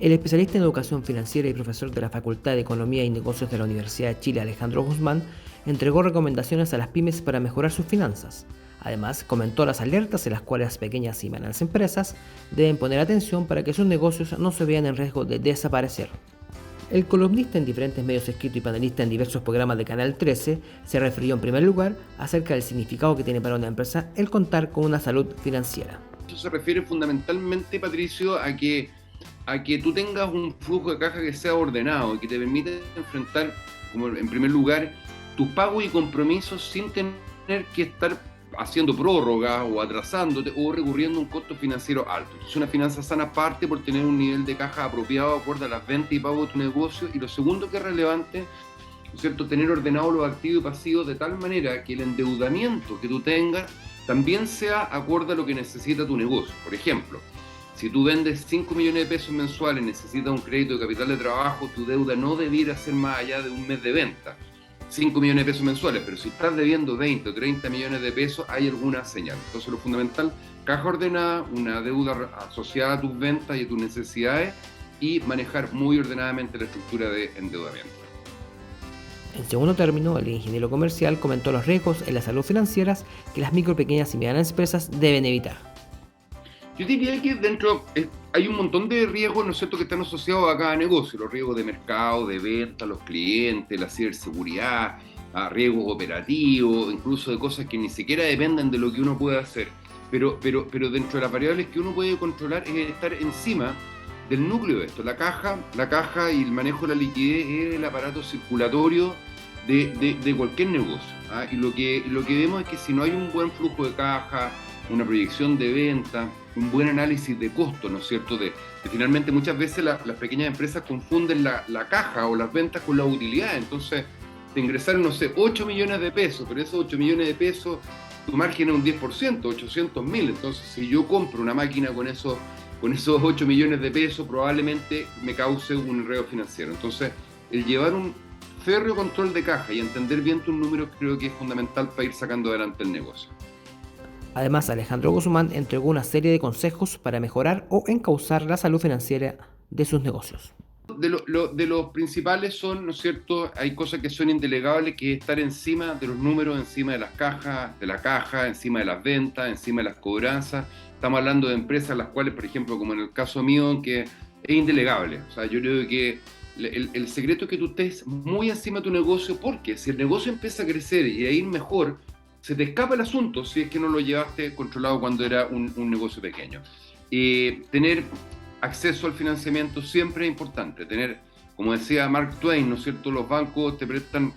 El especialista en educación financiera y profesor de la Facultad de Economía y Negocios de la Universidad de Chile, Alejandro Guzmán, entregó recomendaciones a las pymes para mejorar sus finanzas. Además, comentó las alertas en las cuales las pequeñas y medianas empresas deben poner atención para que sus negocios no se vean en riesgo de desaparecer. El columnista en diferentes medios escritos y panelista en diversos programas de Canal 13 se refirió en primer lugar acerca del significado que tiene para una empresa el contar con una salud financiera. Eso se refiere fundamentalmente, Patricio, a que tú tengas un flujo de caja que sea ordenado y que te permita enfrentar, como en primer lugar, tus pagos y compromisos sin tener que estar haciendo prórrogas o atrasándote o recurriendo a un costo financiero alto. Es una finanza sana parte por tener un nivel de caja apropiado acorde a las ventas y pagos de tu negocio. Y lo segundo que es relevante, ¿no es cierto?, tener ordenado los activos y pasivos de tal manera que el endeudamiento que tú tengas también sea acorde a lo que necesita tu negocio. Por ejemplo, si tú vendes 5 millones de pesos mensuales y necesitas un crédito de capital de trabajo, tu deuda no debiera ser más allá de un mes de venta. 5 millones de pesos mensuales, pero si estás debiendo 20 o 30 millones de pesos, hay alguna señal. Entonces lo fundamental, caja ordenada, una deuda asociada a tus ventas y a tus necesidades y manejar muy ordenadamente la estructura de endeudamiento. En segundo término, el ingeniero comercial comentó los riesgos en la salud financieras que las micro, pequeñas y medianas empresas deben evitar. Yo diría que hay un montón de riesgos, ¿no es cierto?, que están asociados a cada negocio, los riesgos de mercado, de venta, los clientes, la ciberseguridad, riesgos operativos, incluso de cosas que ni siquiera dependen de lo que uno puede hacer. Pero dentro de las variables que uno puede controlar es estar encima del núcleo de esto. La caja y el manejo de la liquidez es el aparato circulatorio de cualquier negocio. Y lo que vemos es que si no hay un buen flujo de caja, una proyección de venta, un buen análisis de costo, ¿no es cierto? De finalmente muchas veces las pequeñas empresas confunden la caja o las ventas con la utilidad. Entonces te ingresaron, no sé, 8 millones de pesos, pero esos 8 millones de pesos, tu margen es un 10%, 800.000. Entonces si yo compro una máquina con esos 8 millones de pesos, probablemente me cause un enredo financiero. Entonces el llevar un férreo control de caja y entender bien tus números creo que es fundamental para ir sacando adelante el negocio. Además, Alejandro Guzmán entregó una serie de consejos para mejorar o encauzar la salud financiera de sus negocios. De los principales son, ¿no es cierto?, hay cosas que son indelegables, que es estar encima de los números, encima de las cajas, de la caja, encima de las ventas, encima de las cobranzas. Estamos hablando de empresas las cuales, por ejemplo, como en el caso mío, que es indelegable. O sea, yo creo que el secreto es que tú estés muy encima de tu negocio, porque si el negocio empieza a crecer y a ir mejor, se te escapa el asunto si es que no lo llevaste controlado cuando era un negocio pequeño. Tener acceso al financiamiento siempre es importante. Tener, como decía Mark Twain, ¿no es cierto?, los bancos te prestan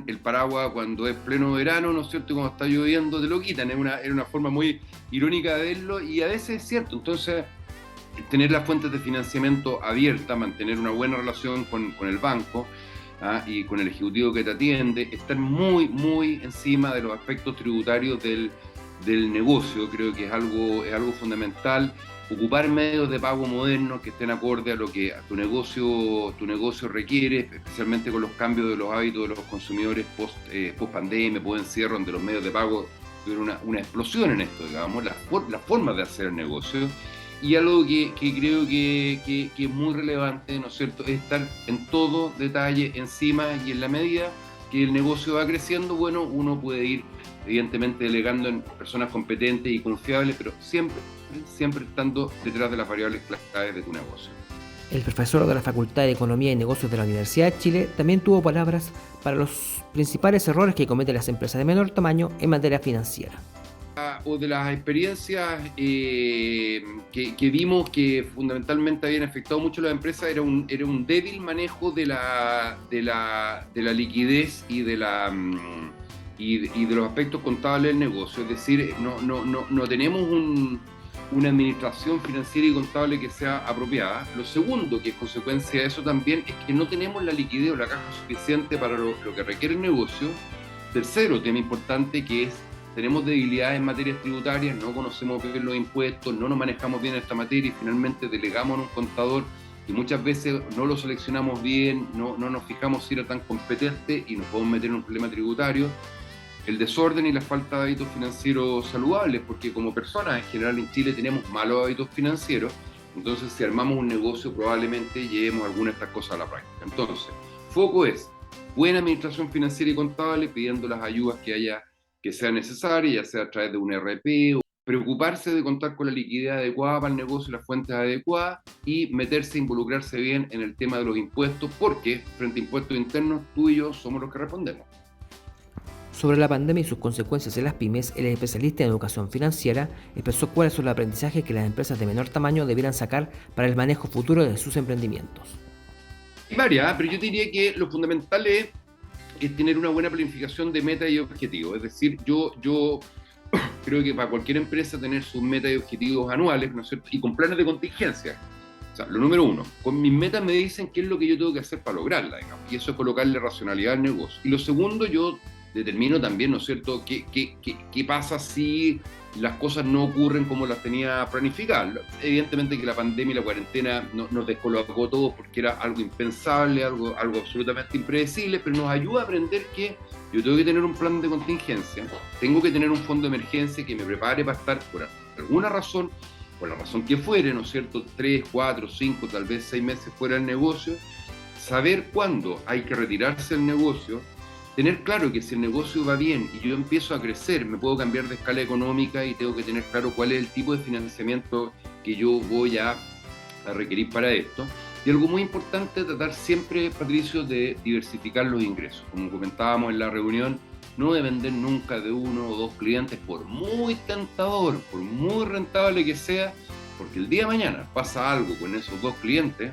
el paraguas cuando es pleno verano, ¿no es cierto?, y cuando está lloviendo te lo quitan. Es una forma muy irónica de verlo y a veces es cierto. Entonces, tener las fuentes de financiamiento abiertas, mantener una buena relación con el banco, y con el ejecutivo que te atiende, estar muy, muy encima de los aspectos tributarios del negocio, creo que es algo fundamental. Ocupar medios de pago modernos que estén acorde a lo que tu negocio requiere, especialmente con los cambios de los hábitos de los consumidores post pandemia, post encierro, donde los medios de pago tuvieron una explosión en esto, digamos, las formas de hacer el negocio. Y algo que creo que es muy relevante, ¿no es cierto?, es estar en todo detalle encima, y en la medida que el negocio va creciendo, bueno, uno puede ir evidentemente delegando en personas competentes y confiables, pero siempre estando detrás de las variables claves de tu negocio. El profesor de la Facultad de Economía y Negocios de la Universidad de Chile también tuvo palabras para los principales errores que cometen las empresas de menor tamaño en materia financiera. O de las experiencias que vimos que fundamentalmente habían afectado mucho a las empresas era un débil manejo de la liquidez y de los aspectos contables del negocio. Es decir, no tenemos una administración financiera y contable que sea apropiada. Lo segundo, que es consecuencia de eso también, es que no tenemos la liquidez o la caja suficiente para lo que requiere el negocio. Tercero, tema importante, que es tenemos debilidades en materias tributarias, no conocemos bien los impuestos, no nos manejamos bien en esta materia y finalmente delegamos a un contador y muchas veces no lo seleccionamos bien, no nos fijamos si era tan competente y nos podemos meter en un problema tributario. El desorden y la falta de hábitos financieros saludables, porque como personas en general en Chile tenemos malos hábitos financieros Entonces, si armamos un negocio, probablemente llevemos alguna de estas cosas a la práctica. Entonces, foco es buena administración financiera y contable, pidiendo las ayudas que sean necesarias, ya sea a través de un RP, o preocuparse de contar con la liquidez adecuada para el negocio y las fuentes adecuadas, y meterse, involucrarse bien en el tema de los impuestos, porque frente a impuestos internos, tú y yo somos los que respondemos. Sobre la pandemia y sus consecuencias en las pymes, el especialista en educación financiera expresó cuáles son los aprendizajes que las empresas de menor tamaño debieran sacar para el manejo futuro de sus emprendimientos. Hay varias, pero yo diría que lo fundamental es tener una buena planificación de metas y objetivos. Es decir, yo creo que para cualquier empresa tener sus metas y objetivos anuales, ¿no es cierto? Y con planes de contingencia. O sea, lo número uno, con mis metas me dicen qué es lo que yo tengo que hacer para lograrla, digamos, y eso es colocarle racionalidad al negocio. Y lo segundo, yo determino también, ¿no es cierto?, qué pasa si las cosas no ocurren como las tenía planificadas. Evidentemente que la pandemia y la cuarentena nos descolocó todo porque era algo impensable, algo absolutamente impredecible, pero nos ayuda a aprender que yo tengo que tener un plan de contingencia, tengo que tener un fondo de emergencia que me prepare para estar por alguna razón, por la razón que fuere, ¿no es cierto?, 3, 4, 5, tal vez 6 meses fuera del negocio, saber cuándo hay que retirarse del negocio, tener claro que si el negocio va bien y yo empiezo a crecer, me puedo cambiar de escala económica y tengo que tener claro cuál es el tipo de financiamiento que yo voy a requerir para esto. Y algo muy importante, tratar siempre, Patricio, de diversificar los ingresos. Como comentábamos en la reunión, no depender nunca de uno o dos clientes, por muy tentador, por muy rentable que sea, porque el día de mañana pasa algo con esos dos clientes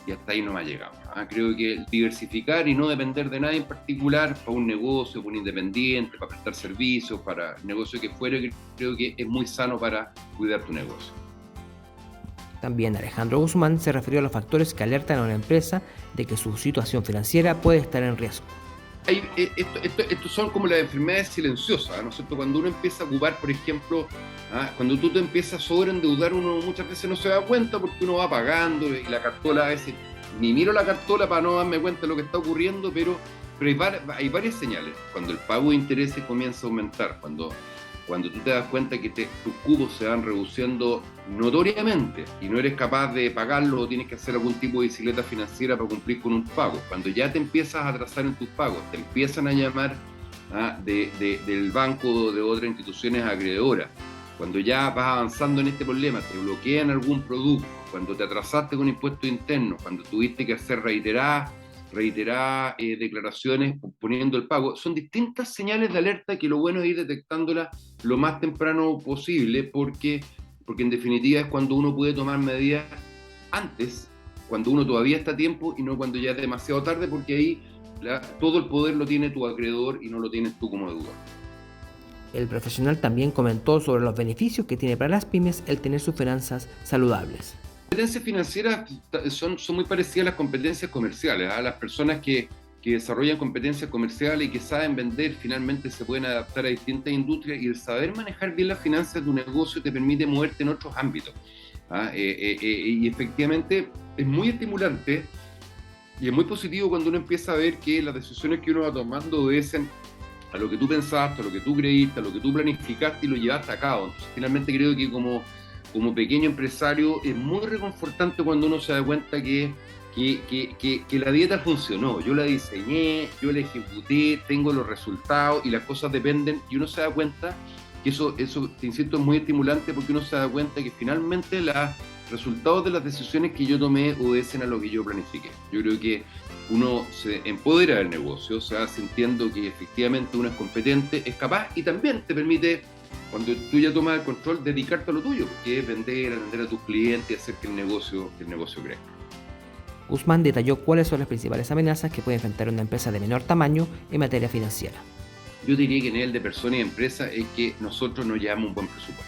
y hasta ahí no más llegamos. Creo que diversificar y no depender de nadie en particular para un negocio, para un independiente, para prestar servicios, para el negocio que fuere, creo que es muy sano para cuidar tu negocio. También Alejandro Guzmán se refirió a los factores que alertan a una empresa de que su situación financiera puede estar en riesgo. Estos son como las enfermedades silenciosas, ¿no es cierto? Cuando uno empieza a ocupar, por ejemplo, cuando tú te empiezas a sobreendeudar, uno muchas veces no se da cuenta porque uno va pagando y la cartola a veces, ni miro la cartola para no darme cuenta de lo que está ocurriendo, pero hay varias señales. Cuando el pago de intereses comienza a aumentar, cuando tú te das cuenta que tus cupos se van reduciendo notoriamente y no eres capaz de pagarlo o tienes que hacer algún tipo de bicicleta financiera para cumplir con un pago, cuando ya te empiezas a atrasar en tus pagos, te empiezan a llamar del banco o de otras instituciones acreedoras, cuando ya vas avanzando en este problema, te bloquean algún producto, cuando te atrasaste con impuestos internos, cuando tuviste que hacer reiteradas declaraciones poniendo el pago, son distintas señales de alerta que lo bueno es ir detectándolas lo más temprano posible, porque en definitiva es cuando uno puede tomar medidas antes, cuando uno todavía está a tiempo y no cuando ya es demasiado tarde, porque ahí todo el poder lo tiene tu acreedor y no lo tienes tú como deudor. El profesional también comentó sobre los beneficios que tiene para las pymes el tener sus finanzas saludables. Las competencias financieras son muy parecidas a las competencias comerciales. Las personas que desarrollan competencias comerciales y que saben vender finalmente se pueden adaptar a distintas industrias, y el saber manejar bien las finanzas de tu negocio te permite moverte en otros ámbitos. Y efectivamente es muy estimulante y es muy positivo cuando uno empieza a ver que las decisiones que uno va tomando obedecen a lo que tú pensaste, a lo que tú creíste, a lo que tú planificaste y lo llevaste a cabo. Entonces, finalmente creo que como pequeño empresario es muy reconfortante cuando uno se da cuenta que la dieta funcionó. Yo la diseñé, yo la ejecuté, tengo los resultados y las cosas dependen, y uno se da cuenta que eso te insisto, es muy estimulante, porque uno se da cuenta que finalmente los resultados de las decisiones que yo tomé obedecen a lo que yo planifiqué. Yo creo que uno se empodera del negocio, o sea, sintiendo que efectivamente uno es competente, es capaz, y también te permite, cuando tú ya tomas el control, dedicarte a lo tuyo, que es vender, atender a tus clientes y hacer que el negocio crezca. Guzmán detalló cuáles son las principales amenazas que puede enfrentar una empresa de menor tamaño en materia financiera. Yo diría que a nivel de persona y empresa es que nosotros no llevamos un buen presupuesto,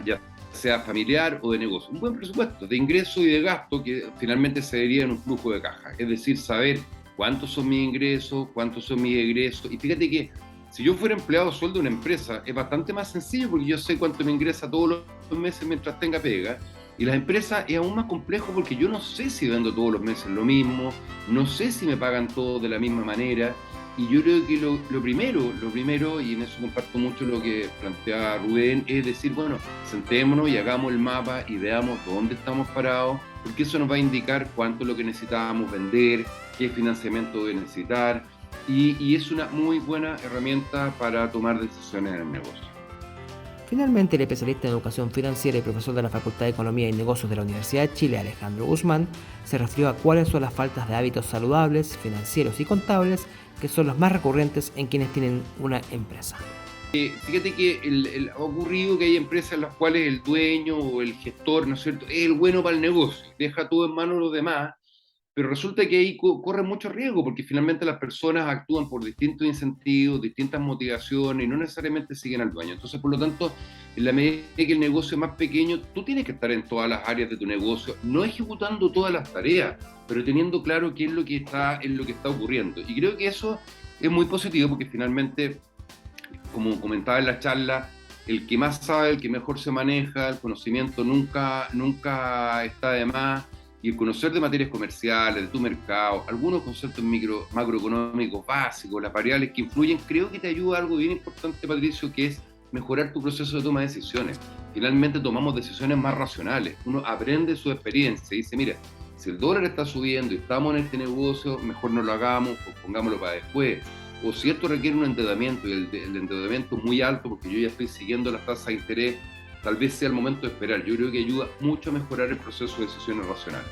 ya sea familiar o de negocio. Un buen presupuesto de ingreso y de gasto que finalmente se deriva en un flujo de caja. Es decir, saber cuántos son mis ingresos, cuántos son mis egresos. Y fíjate que si yo fuera empleado a sueldo de una empresa, es bastante más sencillo porque yo sé cuánto me ingresa todos los meses mientras tenga pega. Y las empresas es aún más complejo porque yo no sé si vendo todos los meses lo mismo, no sé si me pagan todos de la misma manera. Y yo creo que lo primero, y en eso comparto mucho lo que plantea Rubén, es decir, bueno, sentémonos y hagamos el mapa y veamos dónde estamos parados, porque eso nos va a indicar cuánto es lo que necesitamos vender, qué financiamiento voy a necesitar, y es una muy buena herramienta para tomar decisiones en el negocio. Finalmente, el especialista en educación financiera y profesor de la Facultad de Economía y Negocios de la Universidad de Chile, Alejandro Guzmán, se refirió a cuáles son las faltas de hábitos saludables, financieros y contables que son los más recurrentes en quienes tienen una empresa. Fíjate que ha ocurrido que hay empresas en las cuales el dueño o el gestor, ¿no es cierto?, es el bueno para el negocio, deja todo en manos de los demás, pero resulta que ahí corre mucho riesgo porque finalmente las personas actúan por distintos incentivos, distintas motivaciones y no necesariamente siguen al dueño. Entonces, por lo tanto, en la medida que el negocio es más pequeño, tú tienes que estar en todas las áreas de tu negocio, no ejecutando todas las tareas, pero teniendo claro qué es lo que está ocurriendo. Y creo que eso es muy positivo porque finalmente, como comentaba en la charla, el que más sabe, el que mejor se maneja, el conocimiento nunca está de más, y el conocer de materias comerciales, de tu mercado, algunos conceptos macroeconómicos básicos, las variables que influyen, creo que te ayuda a algo bien importante, Patricio, que es mejorar tu proceso de toma de decisiones. Finalmente tomamos decisiones más racionales, uno aprende su experiencia y dice, mira, si el dólar está subiendo y estamos en este negocio, mejor no lo hagamos o pongámoslo para después. O si esto requiere un endeudamiento y el endeudamiento es muy alto porque yo ya estoy siguiendo las tasas de interés, tal vez sea el momento de esperar. Yo creo que ayuda mucho a mejorar el proceso de decisiones racionales.